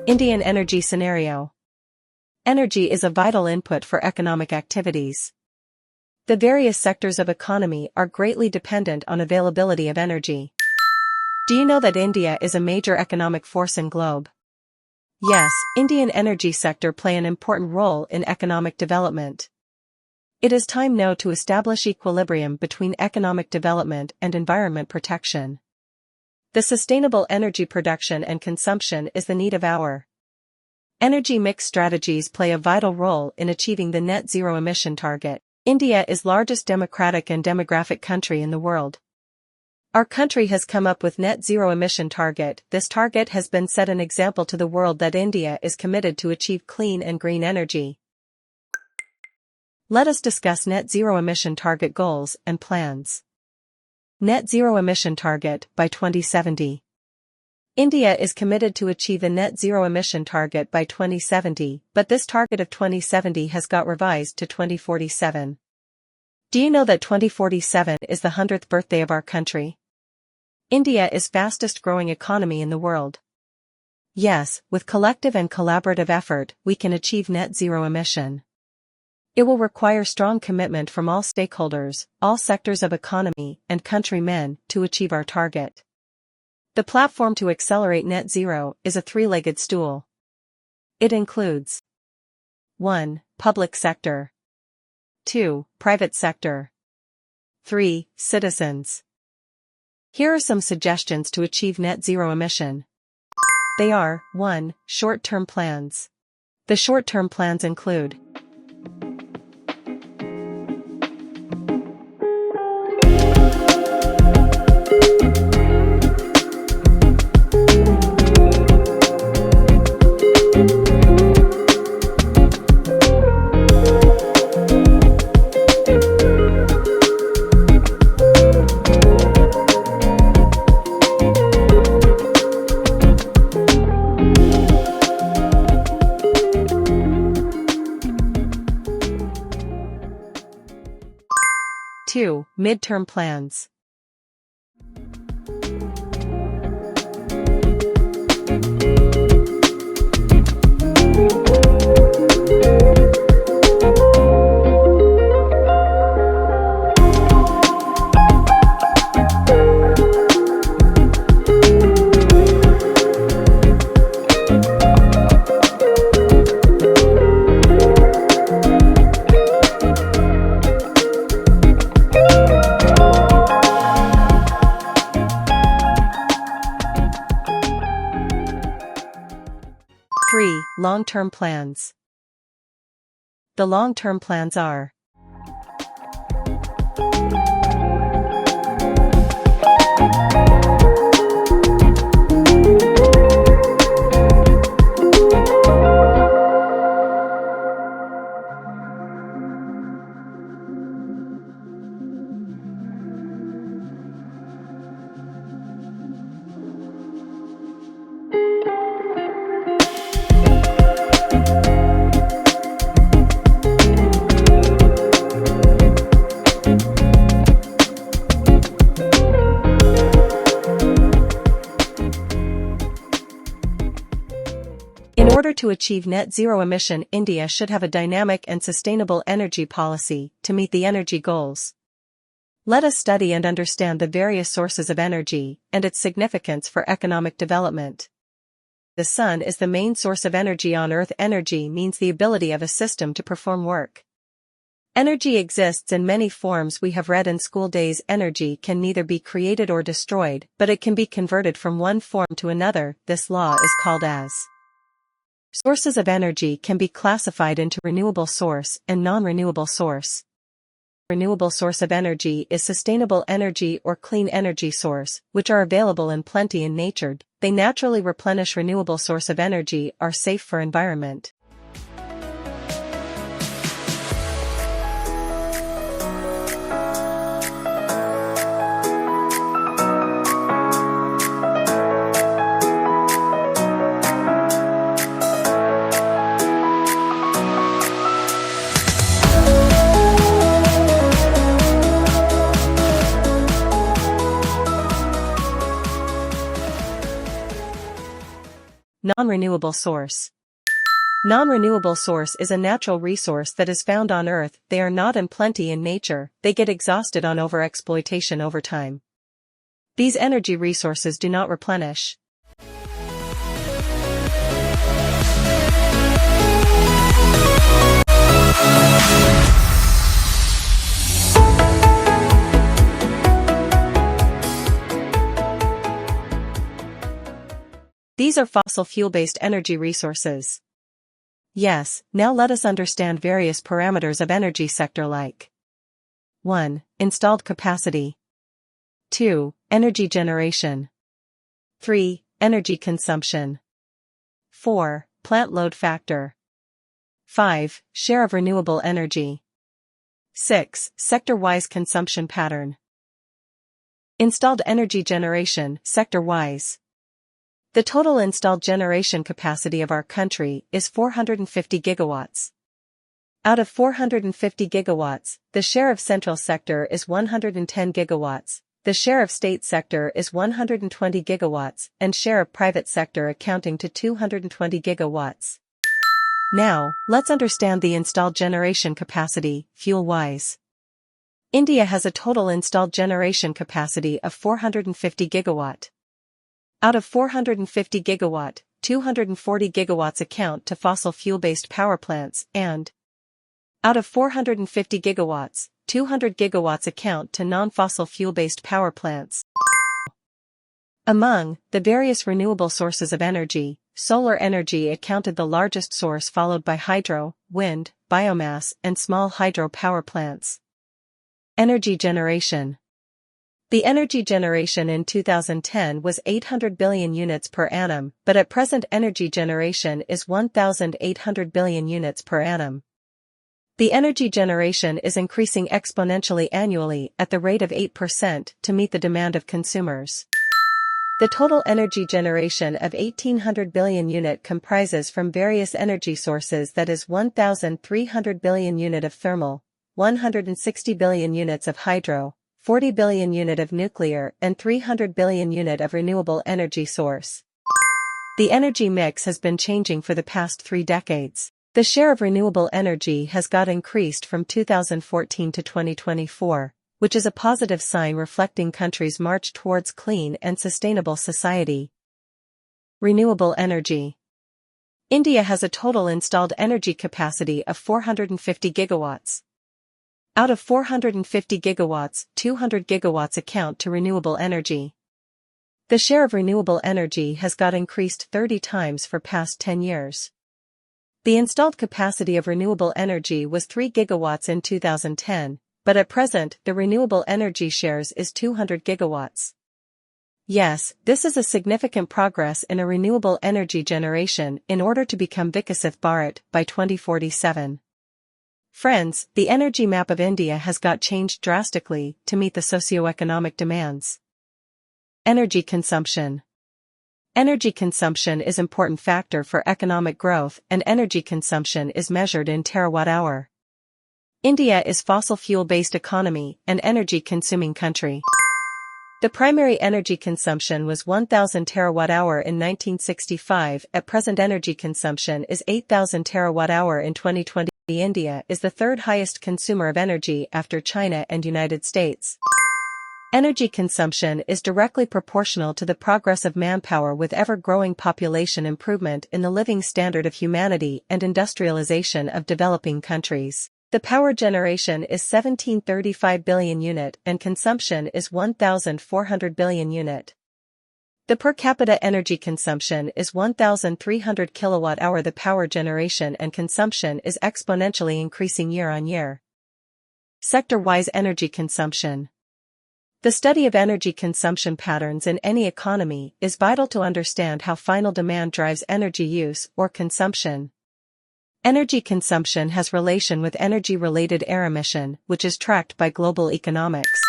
Indian energy scenario. Energy is a vital input for economic activities. The various sectors of economy are greatly dependent on availability of energy. Do you know that India is a major economic force in globe? Yes, Indian energy sector play an important role in economic development. It is time now to establish equilibrium between economic development and environment protection. The sustainable energy production and consumption is the need of our energy mix strategies play a vital role in achieving the net zero emission target. India is largest democratic and demographic country in the world. Our country has come up with net zero emission target. This target has been set an example to the world that India is committed to achieve clean and green energy. Let us discuss net zero emission target goals and plans. Net zero emission target by 2070. India is committed to achieve a net zero emission target by 2070, but this target of 2070 has got revised to 2047. Do you know that 2047 is the 100th birthday of our country? India is fastest growing economy in the world. Yes, with collective and collaborative effort, we can achieve net zero emission. It will require strong commitment from all stakeholders, all sectors of economy, and countrymen to achieve our target. The platform to accelerate net zero is a three-legged stool. It includes 1. Public sector. 2. Private sector. 3. Citizens. Here are some suggestions to achieve net zero emission. They are 1. Short-term plans. The short-term plans include 2. Midterm plans. Long-term plans. The long-term plans are In order to achieve net zero emission, India should have a dynamic and sustainable energy policy to meet the energy goals. Let us study and understand the various sources of energy and its significance for economic development. The sun is the main source of energy on Earth. Energy means the ability of a system to perform work. Energy exists in many forms. We have read in school days energy can neither be created or destroyed, but it can be converted from one form to another. This law is called as sources of energy can be classified into renewable source and non-renewable source. Renewable source of energy is sustainable energy or clean energy source, which are available in plenty in nature. They naturally replenish. Renewable source of energy are safe for environment. Non-renewable source. Non-renewable source is a natural resource that is found on Earth. They are not in plenty in nature, they get exhausted on overexploitation over time. These energy resources do not replenish. These are fossil fuel-based energy resources. Yes, now let us understand various parameters of energy sector like 1. Installed capacity. 2. Energy generation. 3. Energy consumption. 4. Plant load factor. 5. Share of renewable energy. 6. Sector-wise consumption pattern. Installed energy generation, sector-wise. The total installed generation capacity of our country is 450 gigawatts. Out of 450 gigawatts, the share of central sector is 110 gigawatts, the share of state sector is 120 gigawatts, and share of private sector accounting to 220 gigawatts. Now, let's understand the installed generation capacity, fuel-wise. India has a total installed generation capacity of 450 gigawatt. Out of 450 gigawatt, 240 gigawatts account to fossil fuel-based power plants and out of 450 gigawatts, 200 gigawatts account to non-fossil fuel-based power plants. Among the various renewable sources of energy, solar energy accounted the largest source, followed by hydro, wind, biomass, and small hydro power plants. Energy generation. The energy generation in 2010 was 800 billion units per annum, but at present energy generation is 1,800 billion units per annum. The energy generation is increasing exponentially annually at the rate of 8% to meet the demand of consumers. The total energy generation of 1,800 billion unit comprises from various energy sources, that is 1,300 billion unit of thermal, 160 billion units of hydro, 40 billion unit of nuclear, and 300 billion unit of renewable energy source. The energy mix has been changing for the past 3 decades. The share of renewable energy has got increased from 2014 to 2024, which is a positive sign reflecting countries' march towards clean and sustainable society. Renewable energy. India has a total installed energy capacity of 450 gigawatts. Out of 450 gigawatts, 200 gigawatts account to renewable energy. The share of renewable energy has got increased 30 times for past 10 years. The installed capacity of renewable energy was 3 gigawatts in 2010, but at present the renewable energy shares is 200 gigawatts. Yes, this is a significant progress in a renewable energy generation in order to become Viksit Bharat by 2047. Friends, the energy map of India has got changed drastically to meet the socio-economic demands. Energy consumption. Energy consumption is an important factor for economic growth, and energy consumption is measured in terawatt-hour. India is fossil fuel-based economy and energy-consuming country. The primary energy consumption was 1,000 terawatt-hour in 1965. At present energy consumption is 8,000 terawatt-hour in 2020. India is the third highest consumer of energy after China and United States. Energy consumption is directly proportional to the progress of manpower with ever-growing population, improvement in the living standard of humanity, and industrialization of developing countries. The power generation is 1,735 billion unit and consumption is 1,400 billion unit. The per capita energy consumption is 1,300 kilowatt-hour. The power generation and consumption is exponentially increasing year on year. Sector-wise energy consumption. The study of energy consumption patterns in any economy is vital to understand how final demand drives energy use or consumption. Energy consumption has relation with energy-related air emission, which is tracked by global economics.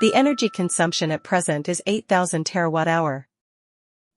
The energy consumption at present is 8,000 terawatt-hour.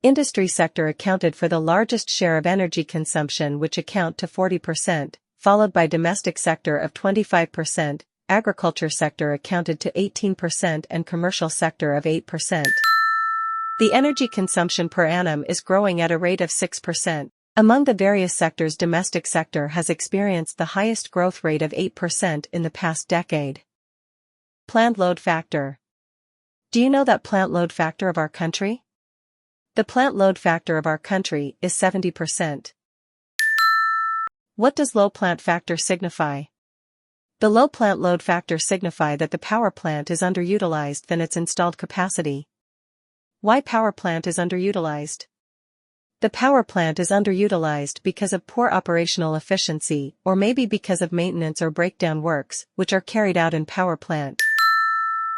Industry sector accounted for the largest share of energy consumption, which account to 40%, followed by domestic sector of 25%, agriculture sector accounted to 18% and commercial sector of 8%. The energy consumption per annum is growing at a rate of 6%. Among the various sectors, domestic sector has experienced the highest growth rate of 8% in the past decade. Plant load factor. Do you know that plant load factor of our country? The plant load factor of our country is 70%. What does low plant factor signify? The low plant load factor signify that the power plant is underutilized than its installed capacity. Why power plant is underutilized? The power plant is underutilized because of poor operational efficiency, or maybe because of maintenance or breakdown works, which are carried out in power plant.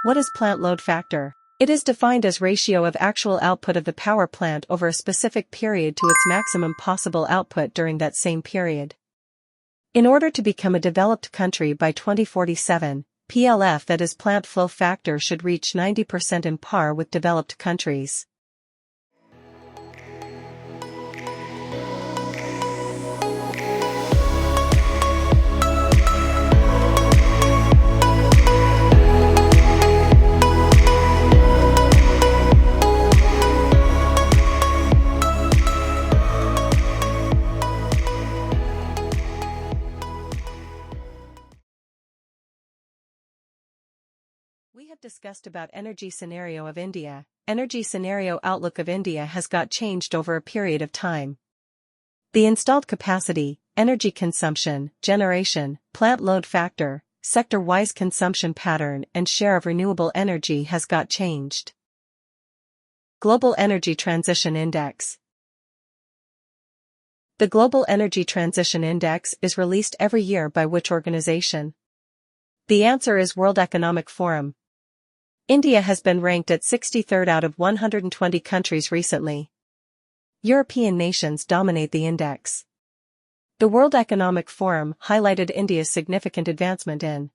What is plant load factor? It is defined as ratio of actual output of the power plant over a specific period to its maximum possible output during that same period. In order to become a developed country by 2047, PLF, that is plant flow factor, should reach 90% in par with developed countries. We have discussed about energy scenario of India. Energy scenario outlook of India has got changed over a period of time. The installed capacity, energy consumption, generation, plant load factor, sector-wise consumption pattern and share of renewable energy has got changed. Global Energy Transition Index. The Global Energy Transition Index is released every year by which organization? The answer is World Economic Forum. India has been ranked at 63rd out of 120 countries recently. European nations dominate the index. The World Economic Forum highlighted India's significant advancement in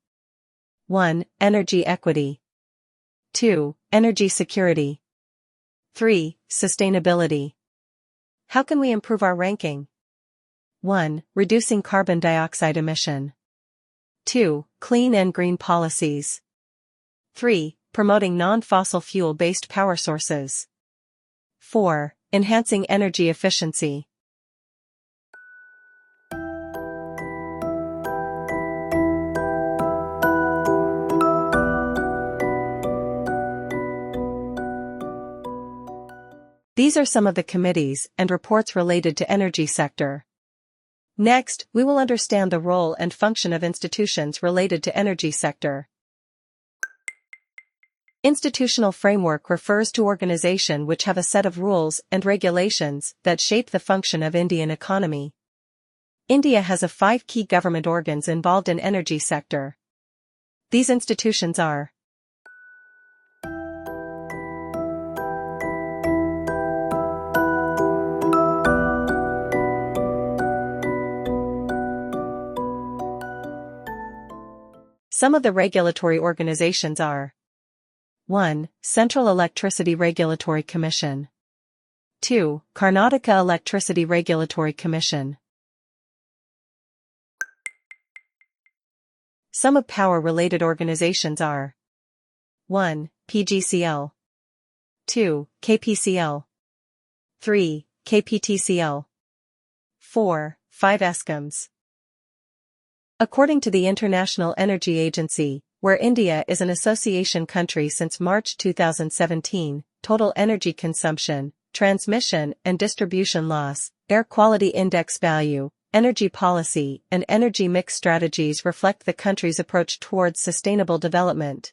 1. Energy equity. 2. Energy security. 3. Sustainability. How can we improve our ranking? 1. Reducing carbon dioxide emission. 2. Clean and green policies. 3. Promoting non-fossil fuel-based power sources. 4. Enhancing energy efficiency. These are some of the committees and reports related to energy sector. Next, we will understand the role and function of institutions related to energy sector. Institutional framework refers to organization which have a set of rules and regulations that shape the function of Indian economy. India has 5 key government organs involved in energy sector. These institutions are some of the regulatory organizations are 1. Central Electricity Regulatory Commission. 2. Karnataka Electricity Regulatory Commission. Some of power-related organizations are 1. PGCL. 2. KPCL. 3. KPTCL. 4. 5 ESCOMs. According to the International Energy Agency, where India is an association country since March 2017, total energy consumption, transmission and distribution loss, air quality index value, energy policy, and energy mix strategies reflect the country's approach towards sustainable development.